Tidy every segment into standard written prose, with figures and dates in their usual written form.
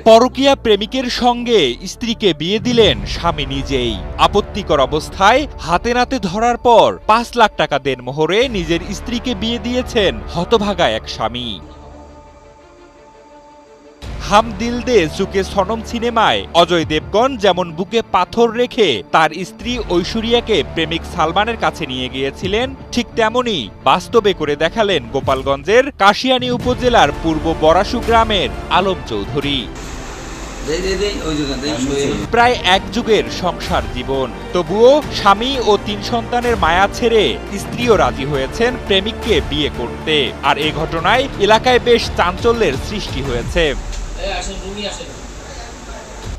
পরকীয়া প্রেমিকের সঙ্গে স্ত্রীকে বিয়ে দিলেন স্বামী নিজেই। আপত্তিকর অবস্থায় হাতে নাতে ধরার পর ৫ লাখ টাকা দেনমোহরে নিজের স্ত্রীকে বিয়ে দিয়েছেন হতভাগা এক স্বামী। হাম দিল দে চুকে সনম সিনেমায় অজয় দেবগন যেমন বুকে পাথর রেখে তার স্ত্রী ঐশ্বরিয়াকে প্রেমিক সালমানের কাছে নিয়ে গিয়েছিলেন, ঠিক তেমনি বাস্তবে করে দেখালেন গোপালগঞ্জের কাশিয়ানী উপজেলার পূর্ব বরাসু গ্রামের আলম চৌধুরী। প্রায় এক যুগের সংসার জীবন, তবুও স্বামী ও ৩ সন্তানের মায়া ছেড়ে স্ত্রীও রাজি হয়েছেন প্রেমিককে বিয়ে করতে। আর এ ঘটনায় এলাকায় বেশ চাঞ্চল্যের সৃষ্টি হয়েছে।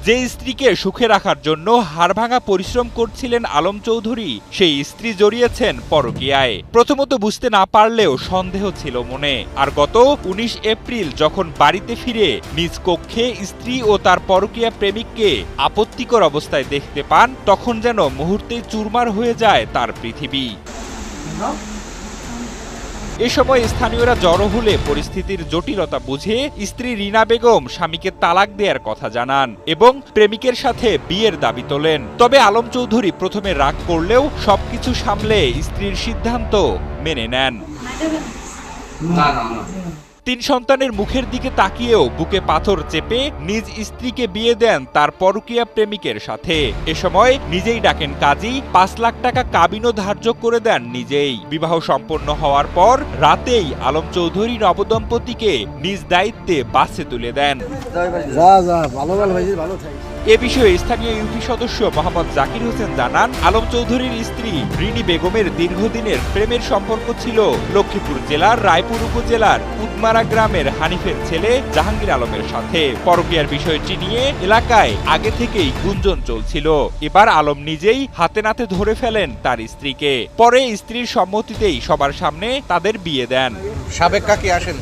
যে স্ত্রীকে সুখে রাখার জন্য হাড়ভাঙা পরিশ্রম করছিলেন আলম চৌধুরী, সেই স্ত্রী জড়িয়েছেন পরকীয়ায়। প্রথমত বুঝতে না পারলেও সন্দেহ ছিল মনে। আর গত ১৯ এপ্রিল যখন বাড়িতে ফিরে নিজ কক্ষে স্ত্রী ও তার পরকীয়া প্রেমিককে আপত্তিকর অবস্থায় দেখতে পান, তখন যেন মুহূর্তেই চুরমার হয়ে যায় তার পৃথিবী। এ সময় স্থানীয়রা জড়ো হলে পরিস্থিতির জটিলতা বুঝে স্ত্রী রিনা বেগম স্বামীকে তালাক দেওয়ার কথা জানান এবং প্রেমিকের সাথে বিয়ের দাবি তোলেন। তবে আলম চৌধুরী প্রথমে রাগ করলেও সবকিছু সামলে স্ত্রীর সিদ্ধান্ত মেনে নেন। ৩ সন্তানের মুখের দিকে তাকিয়েও বুকে পাথর চেপে নিজ স্ত্রীকে বিয়ে দেন তার পরকীয়া প্রেমিকের সাথে। এ সময় নিজেই ডাকেন কাজী, ৫ লাখ টাকা কাবিনও ধার্য করে দেন নিজেই। বিবাহ সম্পন্ন হওয়ার পর রাতেই আলম চৌধুরী নবদম্পতিকে নিজ দায়িত্বে বাসে তুলে দেন। এ বিষয়ে স্থানীয় ইউপি সদস্য মোহাম্মদ জাকির হোসেন জানান, আলম চৌধুরীর স্ত্রী রিনি বেগমের দীর্ঘদিনের প্রেমের সম্পর্ক ছিল লক্ষ্মীপুর জেলার রায়পুর উপজেলার উদমারা গ্রামের হানিফের ছেলে জাহাঙ্গীর আলমের সাথে। পরকীয়ার বিষয়টি নিয়ে এলাকায় আগে থেকেই গুঞ্জন চলছিল। এবার আলম নিজেই হাতে নাতে ধরে ফেলেন তার স্ত্রীকে। পরে স্ত্রীর সম্মতিতেই সবার সামনে তাদের বিয়ে দেন। সাবেক কাকি আসেন।